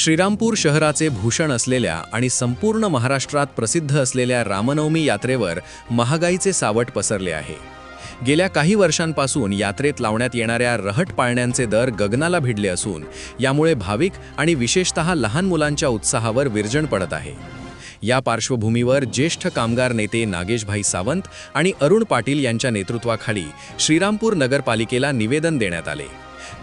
श्रीरामपूर शहराचे भूषण असलेल्या आणि संपूर्ण महाराष्ट्रात प्रसिद्ध असलेल्या रामनवमी यात्रेवर महागाईचे सावट पसरले आहे। गेल्या काही वर्षांपासून यात्रेत लावण्यात येणाऱ्या रहट पाळण्यांचे दर गगनाला भिडले असून यामुळे भाविक आणि विशेषतः लहान मुलांच्या उत्साहावर विरजण पडत आहे। या पार्श्वभूमीवर ज्येष्ठ कामगार नेते नागेशभाई सावंत आणि अरुण पाटील यांच्या नेतृत्वाखाली श्रीरामपूर नगरपालिकेला निवेदन देण्यात आले,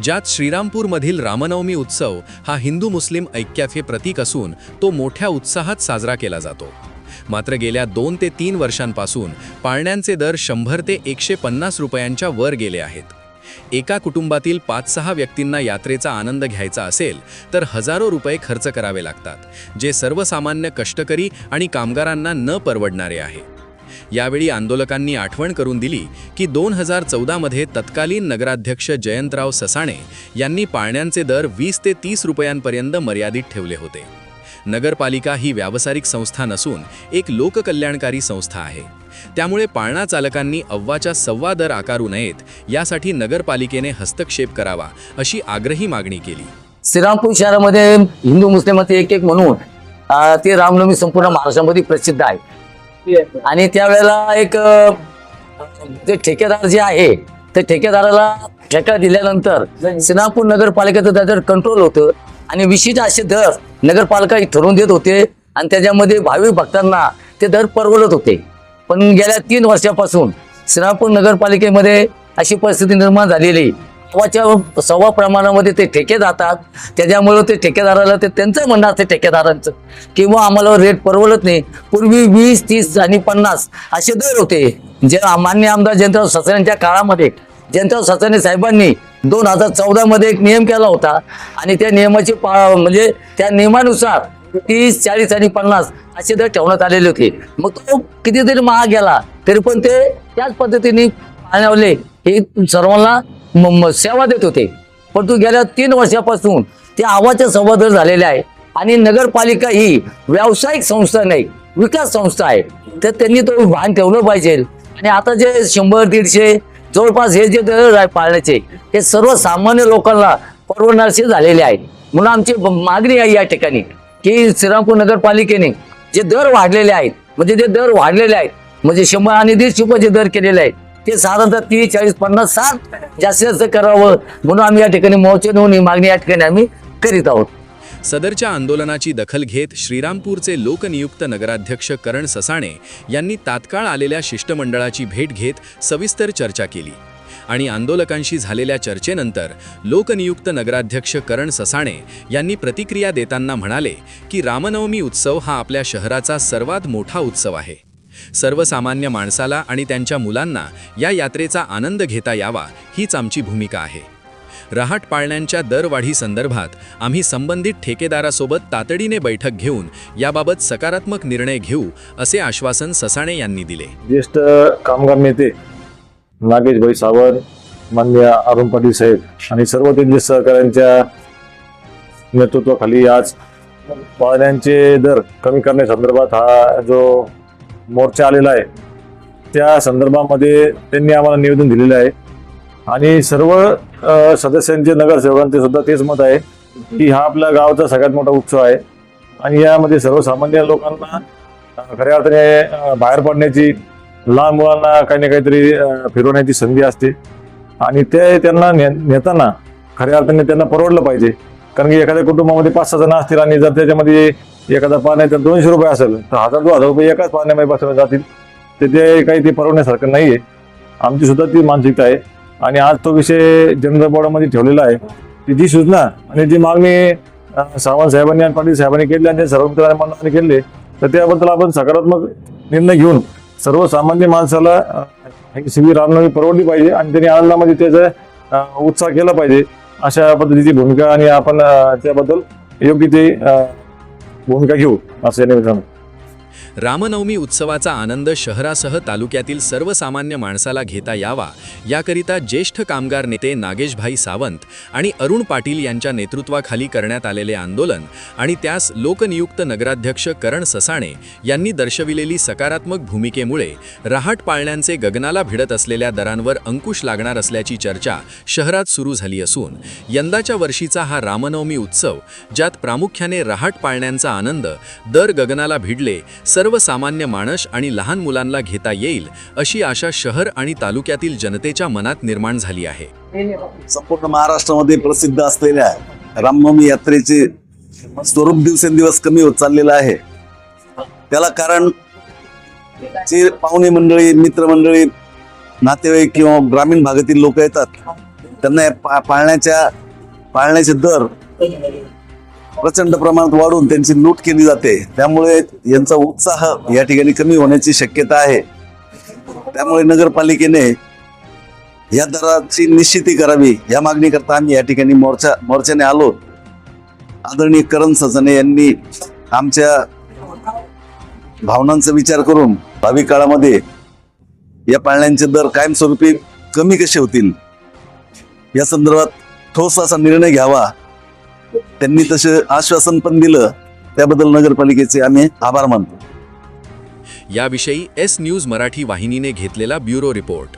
ज्यात श्रीरामपूरमधील रामनवमी उत्सव हा हिंदू मुस्लिम ऐक्याचे प्रतीक असून तो मोठ्या उत्साहात साजरा केला जातो। मात्र गेल्या 2 ते 3 वर्षांपासून पाळण्यांचे दर 100 ते 150 रुपयांच्या वर गेले आहेत। एका कुटुंबातील 5-6 व्यक्तींना यात्रेचा आनंद घ्यायचा असेल तर हजारो रुपये खर्च करावे लागतात, जे सर्वसामान्य कष्टकरी आणि कामगारांना न परवडणारे आहे। यावेळी आंदोलकांनी आठवण करून दिली की 2014 मध्ये तत्कालीन नगराध्यक्ष जयंतराव ससाणे यांनी पाळण्यांचे दर 20 ते 30 रुपयांपर्यंत मर्यादित ठेवले होते। नगरपालिका ही व्यावसायिक संस्था नसून एक लोककल्याणकारी संस्था आहे, त्यामुळे पाळणा चालकांनी अव्वाच्या सव्वा दर आकारू नयेत यासाठी नगरपालिकेने हस्तक्षेप करावा अशी आग्रही मागणी केली। श्रीरामपूर शहरामध्ये हिंदू मुस्लिमांचे एक म्हणून ते रामनवमी संपूर्ण महाराष्ट्रामध्ये प्रसिद्ध आहे आणि त्यावेळेला एक जे ठेकेदार जे आहे ते ठेकेदाराला ठेका दिल्यानंतर श्रीरामपूर नगरपालिकेचं त्याच्यावर कंट्रोल होतं आणि विशिष्ट असे दर नगरपालिका ठरवून देत होते आणि त्याच्यामध्ये भाविक भक्तांना ते दर परवडत होते। पण गेल्या 3 वर्षापासून श्रीरामपूर नगरपालिकेमध्ये अशी परिस्थिती निर्माण झालेली, सव्वा प्रमाणामध्ये ते ठेके जातात, त्याच्यामुळे ते ठेकेदाराला ते त्यांचं म्हणणं असते ठेकेदारांचं किंवा आम्हाला रेट परवडत नाही। पूर्वी 20, 30 आणि 50 असे दर होते, जे माननीय आमदार जयंतराव ससाणेंच्या काळामध्ये जयंतराव ससाणे साहेबांनी 2014 मध्ये एक नियम केला होता आणि त्या नियमाची म्हणजे त्या नियमानुसार 30, 40 आणि 50 असे दर ठेवण्यात आलेले होते। मग तो कितीतरी महाग गेला तरी पण ते त्याच पद्धतीने पाळण्यावले हे सर्वांना सेवा देत होते। परंतु गेल्या 3 वर्षापासून ते आवाच्या सव्वा दर झालेले आहे आणि नगरपालिका ही व्यावसायिक संस्था नाही, विकास संस्था आहे, तर त्यांनी तो भान ठेवलं पाहिजे। आणि आता जे 100-150 जवळपास हे जे दर आहे पाळण्याचे हे सर्वसामान्य लोकांना परवडणारे झालेले आहेत। म्हणून आमची मागणी आहे या ठिकाणी की श्रीरामपूर नगरपालिकेने जे दर वाढलेले आहेत म्हणजे 100 आणि 150 रुपयाचे दर केलेले आहेत ते साधारणतः 30, 40, 50, 60 जास्त करावं, म्हणून आम्ही या ठिकाणी मोर्चे नेऊन ही मागणी या ठिकाणी आम्ही करीत आहोत। सदरच्या आंदोलनाची दखल घेत श्रीरामपूरचे लोकनियुक्त नगराध्यक्ष करण ससाणे यांनी तात्काळ आलेल्या शिष्टमंडळाची भेट घेत सविस्तर चर्चा केली आणि आंदोलकांशी झालेल्या चर्चेनंतर लोकनियुक्त नगराध्यक्ष करण ससाणे यांनी प्रतिक्रिया देताना म्हणाले की रामनवमी उत्सव हा आपल्या शहराचा सर्वात मोठा उत्सव आहे। सर्वसामान्य माणसाला आणि त्यांच्या मुलांना या यात्रेचा आनंद घेता यावा हीच आमची भूमिका आहे। रहाट पाळण्यांच्या दरवाढी संदर्भात आम्ही संबंधित ठेकेदारासोबत तातडीने बैठक घेऊन याबाबत सकारात्मक निर्णय घेऊ असे आश्वासन ससाणे यांनी दिले। ज्येष्ठ कामगार नेते नागेशभाई सावंत, माननीय अरुण पाटील साहेब आणि सर्व त्यांच्या सहकाऱ्यांच्या नेतृत्वाखाली आज पाळण्यांचे दर कमी करण्यासंदर्भात हा जो मोर्चा आलेला आहे त्या संदर्भामध्ये त्यांनी आम्हाला निवेदन दिलेलं आहे आणि सर्व सदस्यांचे नगरसेवकांचे सुद्धा तेच मत आहे की हा आपल्या गावाचा सगळ्यात मोठा उत्सव आहे आणि यामध्ये सर्वसामान्य लोकांना खऱ्या अर्थाने बाहेर पडण्याची, लहान मुलांना काही ना काहीतरी फिरवण्याची संधी असते आणि ते त्यांना नेताना खऱ्या अर्थाने त्यांना परवडलं पाहिजे। कारण की एखाद्या कुटुंबामध्ये 5-6 जण असतील आणि जर त्याच्यामध्ये एखादा पाण्याचा 200 रुपये असेल तर 1000-2000 रुपये एकाच पाण्यामध्ये बसवले जातील, तर ते काही ते परवडण्यासारखं नाही आहे। आमची सुद्धा ती मानसिकता आहे आणि आज तो विषय जनरल बोर्डामध्ये ठेवलेला आहे। ती जी सूचना आणि जी मागणी सावंत साहेबांनी आणि पाटील साहेबांनी केली आणि सर्व मित्रांनी मान्य केले, तर त्याबद्दल आपण सकारात्मक निर्णय घेऊन सर्वसामान्य माणसाला ही रामनवमी परवडली पाहिजे आणि त्यांनी आनंदामध्ये त्याचा उत्साह केला पाहिजे अशा पद्धतीची भूमिका आणि आपण त्याबद्दल योग्य ते भूमिका घेऊ असं निवेदन। रामनवमी उत्सवाचा आनंद शहरासह तालुक्यातील सर्वसामान्य माणसाला घेता यावा याकरिता ज्येष्ठ कामगार नेते नागेशभाई सावंत आणि अरुण पाटील यांच्या नेतृत्वाखाली करण्यात आलेले आंदोलन आणि त्यास लोकनियुक्त नगराध्यक्ष करण ससाणे यांनी दर्शविलेली सकारात्मक भूमिकेमुळे रहाट पाळण्यांचे गगनाला भिडत असलेल्या दरांवर अंकुश लागणार असल्याची चर्चा शहरात सुरू झाली असून यंदाच्या वर्षीचा हा रामनवमी उत्सव ज्यात प्रामुख्याने रहाट पाळण्यांचा आनंद दर गगनाला भिडले सर्वसामान्य माणस आणि लहान मुलांना घेता येईल अशी आशा शहर आणि तालुक्यातील जनतेच्या मनात निर्माण झाली आहे. संपूर्ण महाराष्ट्रामध्ये प्रसिद्ध असलेल्या रामनवमी यात्रेचे स्वरूप दिवसेंदिवस कमी होत चाललेलं आहे. त्याला कारण जे पाहुणे मंडळी, मित्रमंडळी, नातेवाईक किंवा ग्रामीण भागातील लोक येतात त्यांना या पाळण्याचे दर प्रचंड प्रमाणात वाढून त्यांची लूट केली जाते. त्यामुळे यांचा उत्साह या ठिकाणी कमी होण्याची शक्यता आहे. त्यामुळे नगरपालिकेने या दराची निश्चिती करावी या मागणीकरता आम्ही या ठिकाणी मोर्चाने आलो. आदरणीय करण ससाणे यांनी आमच्या भावनांचा विचार करून भावी काळामध्ये या पाळण्यांचे दर कायमस्वरूपी कमी कसे होतील या संदर्भात ठोस असा निर्णय घ्यावा. त्यांनी तसे आश्वासन पण दिलं. त्याबद्दल नगरपालिकेचे आम्ही आभार मानतो. याविषयी एस न्यूज मराठी वाहिनीने घेतलेला ब्युरो रिपोर्ट.